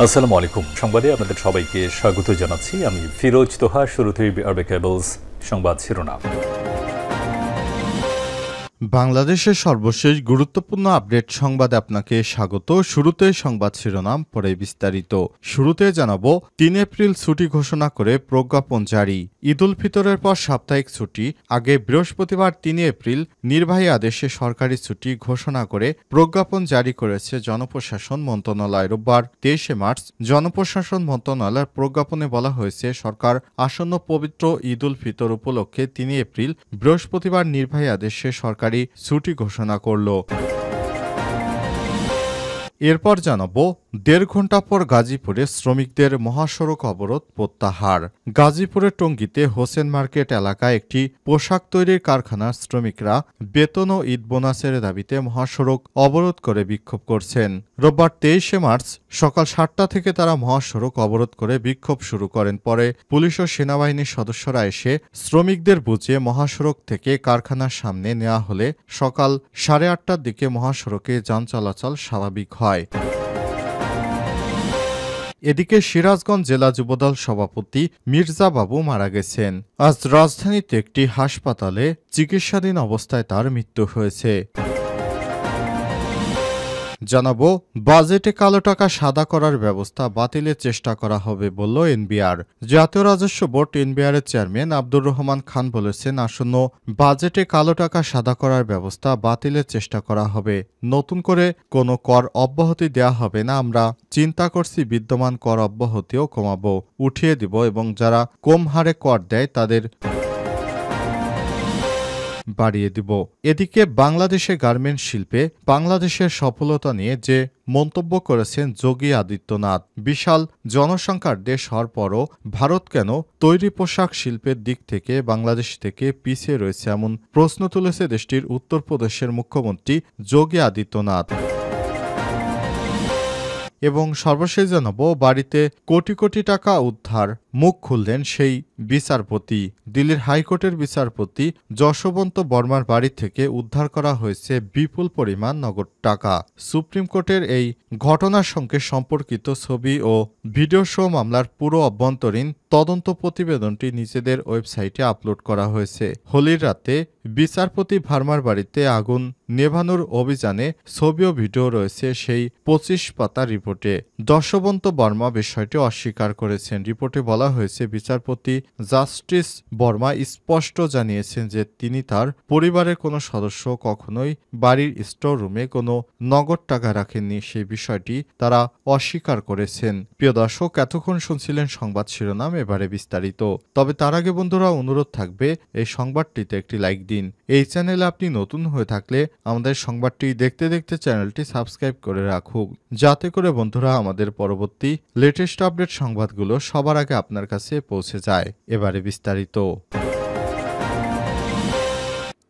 আসসালামু আলাইকুম। সংবাদে আপনাদের সবাইকে স্বাগত জানাচ্ছি। আমি ফিরোজ তোহা। শুরুতেই আরবে কেবলস সংবাদ শিরোনাম। বাংলাদেশের সর্বশেষ গুরুত্বপূর্ণ আপডেট সংবাদে আপনাকে স্বাগত। শুরুতে সংবাদ শিরোনাম, পরে বিস্তারিত। শুরুতে জানাবো ৩ এপ্রিল ছুটি ঘোষণা করে প্রজ্ঞাপন জারি। ঈদ উল ফিতরের পর সাপ্তাহিক ছুটি। আগে বৃহস্পতিবার ৩ এপ্রিল নির্বাহী আদেশে সরকারি ছুটি ঘোষণা করে প্রজ্ঞাপন জারি করেছে জনপ্রশাসন মন্ত্রণালয়। রোববার ২৩ মার্চ জনপ্রশাসন মন্ত্রণালয়ের প্রজ্ঞাপনে বলা হয়েছে, সরকার আসন্ন পবিত্র ঈদ উল ফিতর উপলক্ষে ৩ এপ্রিল বৃহস্পতিবার নির্বাহী আদেশে সরকারি ছুটি ঘোষণা করল। এরপর জানাবো ১.৫ ঘন্টা পর গাজীপুরে শ্রমিকদের মহাসড়ক অবরোধ প্রত্যাহার। গাজীপুরের টঙ্গীতে হোসেন মার্কেট এলাকায় একটি পোশাক তৈরির কারখানার শ্রমিকরা বেতন ও ঈদ বোনাসের দাবিতে মহাসড়ক অবরোধ করে বিক্ষোভ করছেন। রোববার ২৩ মার্চ সকাল ৭টা থেকে তারা মহাসড়ক অবরোধ করে বিক্ষোভ শুরু করেন। পরে পুলিশ ও সেনাবাহিনীর সদস্যরা এসে শ্রমিকদের বুঝিয়ে মহাসড়ক থেকে কারখানার সামনে নেওয়া হলে সকাল ৮:৩০টার দিকে মহাসড়কে যান চলাচল স্বাভাবিক হয়। এদিকে সিরাজগঞ্জ জেলা যুবদল সভাপতি মির্জা বাবু মারা গেছেন। আজ রাজধানীতে একটি হাসপাতালে চিকিৎসাধীন অবস্থায় তার মৃত্যু হয়েছে। জানাবো বাজেটে কালো টাকা সাদা করার ব্যবস্থা বাতিলের চেষ্টা করা হবে বলল এনবিআর। জাতীয় রাজস্ব বোর্ড এনবিআরের চেয়ারম্যান আব্দুর রহমান খান বলেছেন, আসন্ন বাজেটে কালো টাকা সাদা করার ব্যবস্থা বাতিলের চেষ্টা করা হবে। নতুন করে কোনো কর অব্যাহতি দেয়া হবে না। আমরা চিন্তা করছি বিদ্যমান কর অব্যাহতিও কমাবো, উঠিয়ে দিব এবং যারা কম হারে কর দেয় তাদের বাড়িয়ে দিব। এদিকে বাংলাদেশে গার্মেন্টস শিল্পে বাংলাদেশের সফলতা নিয়ে যে মন্তব্য করেছেন যোগী আদিত্যনাথ, বিশাল জনসংখ্যার দেশ হওয়ার পরও ভারত কেন তৈরি পোশাক শিল্পের দিক থেকে বাংলাদেশ থেকে পিছিয়ে রয়েছে, এমন প্রশ্ন তুলেছে দেশটির উত্তরপ্রদেশের মুখ্যমন্ত্রী যোগী আদিত্যনাথ। এবং সর্বশেষ জানাবো বাড়িতে কোটি কোটি টাকা উদ্ধার, মুখ খুললেন সেই বিচারপতি। দিল্লির হাইকোর্টের বিচারপতি যশবন্ত বর্মার বাড়ি থেকে উদ্ধার করা হয়েছে বিপুল পরিমাণ নগদ টাকা। সুপ্রিম কোর্টের এই ঘটনার সঙ্গে সম্পর্কিত ছবি ও ভিডিও সহ মামলার পুরো অভ্যন্তরীণ তদন্ত প্রতিবেদনটি নিজেদের ওয়েবসাইটে আপলোড করা হয়েছে। হোলির রাতে বিচারপতি ভার্মার বাড়িতে আগুন নেভানোর অভিযানে ছবি ও ভিডিও রয়েছে সেই ২৫ পাতা রিপোর্টে। যশবন্ত বর্মা বিষয়টি অস্বীকার করেছেন। রিপোর্টে বলা হয়েছে, বিচারপতি জাস্টিস বর্মা স্পষ্ট জানিয়েছেন যে তিনি তার পরিবারের কোনো সদস্য কখনোই বাড়ির স্টোর রুমে কোনো নগদ টাকা রাখেননি। সেই বিষয়টি তারা অস্বীকার করেছেন। প্রিয় দর্শক, এতক্ষণ শুনছিলেন সংবাদ শিরোনাম, এবারে বিস্তারিত। তবে তার আগে বন্ধুরা অনুরোধ থাকবে এই সংবাদটিতে একটি লাইক দিন। এই চ্যানেলে আপনি নতুন হয়ে থাকলে আমাদের সংবাদটি দেখতে দেখতে চ্যানেলটি সাবস্ক্রাইব করে রাখুন, যাতে করে বন্ধুরা আমাদের পরবর্তী লেটেস্ট আপডেট সংবাদগুলো সবার আগে আপনার কাছে পৌঁছে যায়। এবারে বিস্তারিত।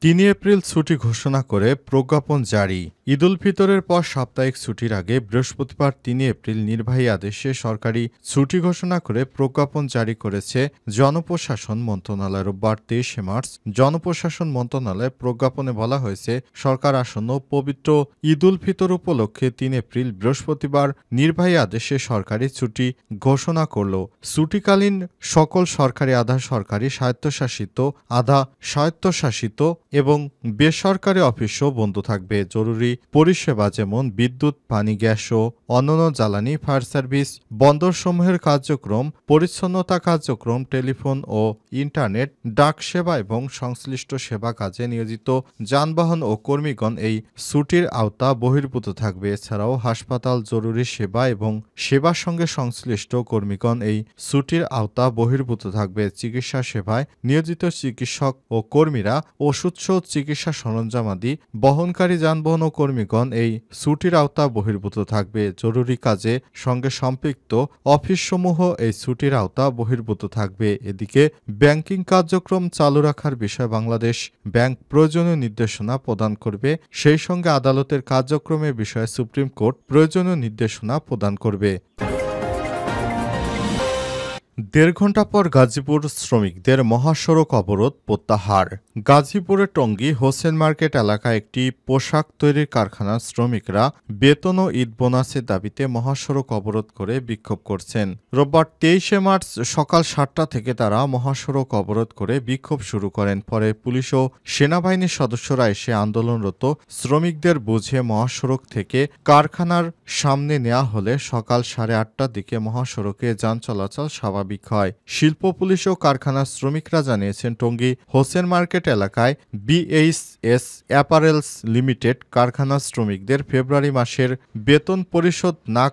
৩ এপ্রিল ছুটি ঘোষণা করে প্রজ্ঞাপন জারি। ঈদ উল ফিতরের পর সাপ্তাহিক ছুটির আগে বৃহস্পতিবার ৩ এপ্রিল নির্বাহী আদেশে সরকারি ছুটি ঘোষণা করে প্রজ্ঞাপন জারি করেছে জনপ্রশাসন মন্ত্রণালয়। রোববার ২৩ মার্চ জনপ্রশাসন মন্ত্রণালয়ের প্রজ্ঞাপনে বলা হয়েছে, সরকার আসন্ন পবিত্র ঈদ উল ফিতর উপলক্ষে ৩ এপ্রিল বৃহস্পতিবার নির্বাহী আদেশে সরকারি ছুটি ঘোষণা করল। ছুটিকালীন সকল সরকারি, আধা সরকারি, স্বায়ত্তশাসিত, আধা স্বায়ত্তশাসিত এবং বেসরকারি অফিসও বন্ধ থাকবে। জরুরি পরিষেবা যেমন বিদ্যুৎ, পানি, গ্যাস ও অন্যান্য জ্বালানি, ফায়ার সার্ভিস, বন্দরসমূহের কার্যক্রম, পরিচ্ছন্নতা কার্যক্রম, টেলিফোন ও ইন্টারনেট, ডাক সেবা এবং সংশ্লিষ্ট সেবা কাজে নিয়োজিত যানবাহন ও কর্মীগণ এই ছুটির আওতা বহির্ভূত থাকবে। এছাড়াও হাসপাতাল, জরুরি সেবা এবং সেবার সঙ্গে সংশ্লিষ্ট কর্মীগণ এই ছুটির আওতা বহির্ভূত থাকবে। চিকিৎসা সেবায় নিয়োজিত চিকিৎসক ও কর্মীরা, ওষুধ চিকিৎসা সরঞ্জামাদি বহনকারী যানবাহন ও কর্মীগণ এই ছুটির আওতা বহির্ভূত থাকবে। জরুরি কাজে সঙ্গে সম্পৃক্ত অফিসসমূহ এই ছুটির আওতা বহির্ভূত থাকবে। এদিকে ব্যাংকিং কার্যক্রম চালু রাখার বিষয়ে বাংলাদেশ ব্যাংক প্রয়োজনীয় নির্দেশনা প্রদান করবে। সেই সঙ্গে আদালতের কার্যক্রমের বিষয়ে সুপ্রিম কোর্ট প্রয়োজনীয় নির্দেশনা প্রদান করবে। দেড় ঘণ্টা পর গাজীপুর শ্রমিকদের মহাসড়ক অবরোধ প্রত্যাহার। গাজীপুরের টঙ্গী হোসেন মার্কেট এলাকায় একটি পোশাক তৈরির কারখানার শ্রমিকরা বেতন ও ঈদ বোনাসের দাবিতে মহাসড়ক অবরোধ করে বিক্ষোভ করছেন। রোববার ২৩শে মার্চ সকাল ৭টা থেকে তারা মহাসড়ক অবরোধ করে বিক্ষোভ শুরু করেন। পরে পুলিশ ও সেনাবাহিনীর সদস্যরা এসে আন্দোলনরত শ্রমিকদের বুঝিয়ে মহাসড়ক থেকে কারখানার সামনে নেওয়া হলে সকাল ৮:৩০টার দিকে মহাসড়কে যান চলাচল স্বাভাবিক হয়। শিল্প পুলিশ ও কারখানার শ্রমিকরা জানিয়েছেন, টঙ্গী হোসেন মার্কেট এলাকায় বিএইচএস অ্যাপারেলস লিমিটেড কারখানার শ্রমিকদের ফেব্রুয়ারি মাসের বেতন পরিশোধ না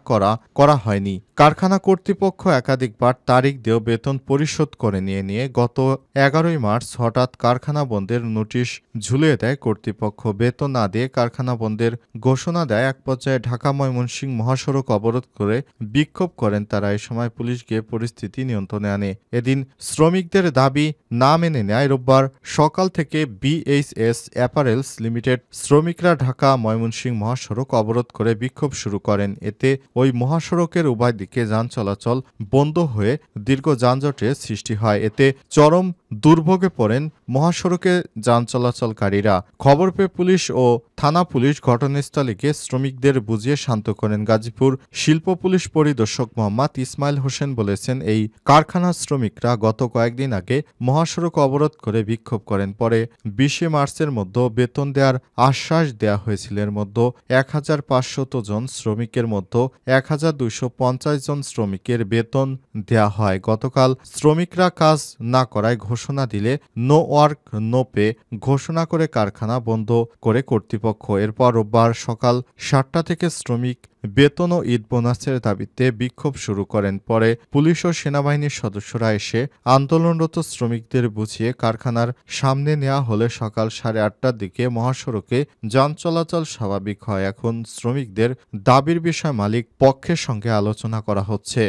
করা হয়নি। কারখানা কর্তৃপক্ষ একাধিকবার তারিখ দিয়েও বেতন পরিশোধ করে নিয়ে গত ১১ই মার্চ হঠাৎ কারখানা বন্ধের নোটিশ ঝুলিয়ে দেয় কর্তৃপক্ষ। বেতন না দিয়ে কারখানা বন্ধের ঘোষণা দেয়। এক পর্যায়ে ঢাকা ময়মনসিংহ মহাসড়ক অবরোধ করে বিক্ষোভ করেন তারা। এ সময় পুলিশ গিয়ে পরিস্থিতি নিয়ন্ত্রণে আনে। এদিন শ্রমিকদের দাবি না মেনে নেয় রোববার সকাল থেকে বিএইচএস অ্যাপারেলস লিমিটেড শ্রমিকরা ঢাকা ময়মনসিংহ মহাসড়ক অবরোধ করে বিক্ষোভ শুরু করেন। এতে ওই মহাসড়কের উভয় দিকে যান চলাচল বন্ধ হয়ে দীর্ঘ যানজটের সৃষ্টি হয়। এতে চরম দুর্ভোগে পড়েন মহাসড়কে যান চলাচলকারীরা। খবর পেয়ে পুলিশ ও থানা পুলিশ ঘটনাস্থলে গিয়ে শ্রমিকদের বুঝিয়ে শান্ত করেন। গাজীপুর শিল্প পুলিশ পরিদর্শক মোহাম্মদ ইসমাইল হোসেন বলেছেন, এই কারখানার শ্রমিকরা গত কয়েকদিন আগে মহাসড়ক অবরোধ করে বিক্ষোভ করেন। পরে ২০শে মার্চের মধ্যে বেতন দেওয়ার আশ্বাস দেওয়া হয়েছিল। এর মধ্যে ১৫০০ জন শ্রমিকের মধ্যে ১২৫০ জন শ্রমিকের বেতন দেওয়া হয়। গতকাল শ্রমিকরা কাজ না করায় ঘোষণা দিলে নো ওয়ার্ক নো পে ঘোষণা করে কারখানা বন্ধ করে কর্তৃপক্ষ। এরপর রোববার সকাল ৭টা থেকে শ্রমিক বেতন ও ঈদ বোনাসের দাবিতে বিক্ষোভ শুরু করেন। পরে পুলিশ ও সেনাবাহিনীর সদস্যরা এসে আন্দোলনরত শ্রমিকদের বুঝিয়ে কারখানার সামনে নেওয়া হলে সকাল ৮:৩০টার দিকে মহাসড়কে যান চলাচল স্বাভাবিক হয়। এখন শ্রমিকদের দাবির বিষয় মালিক পক্ষের সঙ্গে আলোচনা করা হচ্ছে।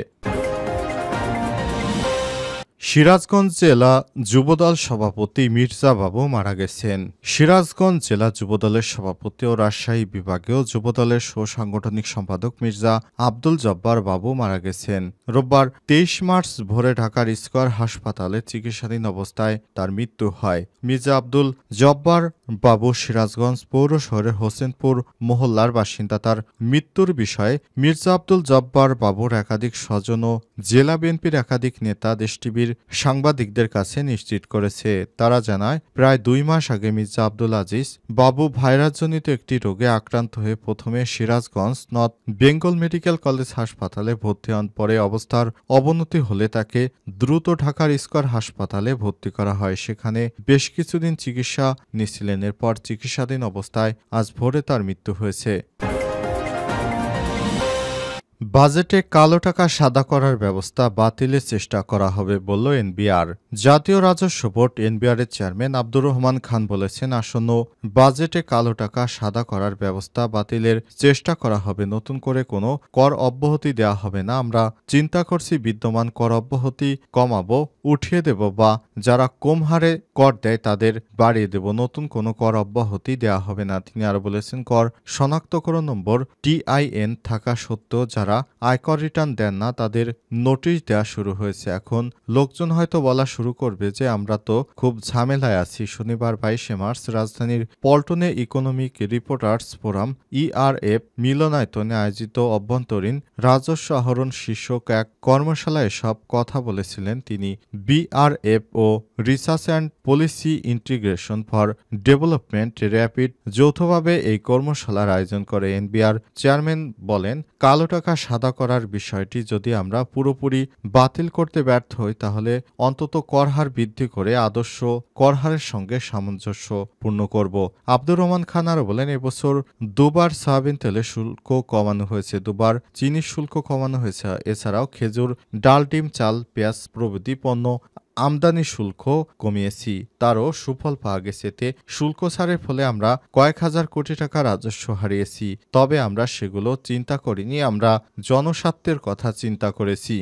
সিরাজগঞ্জ জেলা যুবদল সভাপতি মির্জা বাবু মারা গেছেন। সিরাজগঞ্জ জেলা যুবদলের সভাপতি ও রাজশাহী বিভাগীয় যুবদলের সাংগঠনিক সম্পাদক মির্জা আব্দুল জব্বার বাবু মারা গেছেন। রোববার ২৩ মার্চ ভোরে ঢাকার স্কয়ার হাসপাতালে চিকিৎসাধীন অবস্থায় তার মৃত্যু হয়। মির্জা আব্দুল জব্বার বাবু সিরাজগঞ্জ পৌর শহরের হোসেনপুর মহল্লার বাসিন্দা। তার মৃত্যুর বিষয়ে মির্জা আব্দুল জব্বার বাবুর একাধিক স্বজন ও জেলা বিএনপির একাধিক নেতা দেশ টিভির সাংবাদিকদের কাছে নিশ্চিত করেছে। তারা জানায়, প্রায় ২ মাস আগে মির্জা আব্দুল আজিজ বাবু ভাইরাসজনিত একটি রোগে আক্রান্ত হয়ে প্রথমে Sirajganj north Bengal medical college হাসপাতালে ভর্তি হন। পরে অবস্থার অবনতি হলে তাকে দ্রুত ঢাকার স্কয়ার হাসপাতালে ভর্তি করা হয়। সেখানে বেশ কিছুদিন চিকিৎসা নিয়েছিলেন। এরপর চিকিৎসাধীন অবস্থায় আজ ভোরে তার মৃত্যু হয়েছে। বাজেটে কালো টাকা সাদা করার ব্যবস্থা বাতিলের চেষ্টা করা হবে বলল এনবিআর। জাতীয় রাজস্ব বোর্ড এনবিআরের চেয়ারম্যান আব্দুর রহমান খান বলেছেন, আসন্ন বাজেটে কালো টাকা সাদা করার ব্যবস্থা বাতিলের চেষ্টা করা হবে। নতুন করে কোনো কর অব্যাহতি দেওয়া হবে না। আমরা চিন্তা করছি বিদ্যমান কর অব্যাহতি কমাবো, উঠিয়ে দেব বা যারা কম হারে কর দেয় তাদের বাড়িয়ে দেব। নতুন কোনো কর অব্যাহতি দেওয়া হবে না। তিনি আরো বলেছেন, কর শনাক্তকরণ নম্বর TIN থাকা সত্ত্বেও যারা আয়কর রিটার্ন দেন না তাদের নোটিশ দেওয়া শুরু হয়েছে। এখন লোকজন হয়তো বলা শুরু করবে যে আমরা তো খুব ঝামেলায় আছি। শনিবার ২২শে মার্চ রাজধানীর পল্টনে ইকোনমিক রিপোর্টার্স ফোরাম ERF মিলনায়তনে আয়োজিত অভ্যন্তরীণ রাজস্ব আহরণ শীর্ষক এক কর্মশালায় এসব কথা বলেছিলেন তিনি। BRF ও research and policy integration for development rapid যৌথভাবে এই কর্মশালার আয়োজন করে। এনবিআর চেয়ারম্যান বলেন, কালো টাকা সাদা করার বিষয়টি যদি আমরা পুরোপুরি বাতিল করতে ব্যর্থ হই তাহলে অন্তত করহার বৃদ্ধি করে আদর্শ করহারের সঙ্গে সামঞ্জস্যপূর্ণ করব। আব্দুর রহমান খান আরও বলেন, এবছর দুবার সয়াবিন তেলের শুল্ক কমানো হয়েছে, দুবার চিনির শুল্ক কমানো হয়েছে। এছাড়াও খেজুর, ডাল, ডিম, চাল, পেঁয়াজ প্রভৃতি পণ্য আমদানি শুল্ক কমিয়েছি, তারও সুফল পাওয়া গেছে। এতে শুল্ক ছাড়ের ফলে আমরা কয়েক হাজার কোটি টাকা রাজস্ব হারিয়েছি, তবে আমরা সেগুলো চিন্তা করিনি, আমরা জনস্বার্থের কথা চিন্তা করেছি।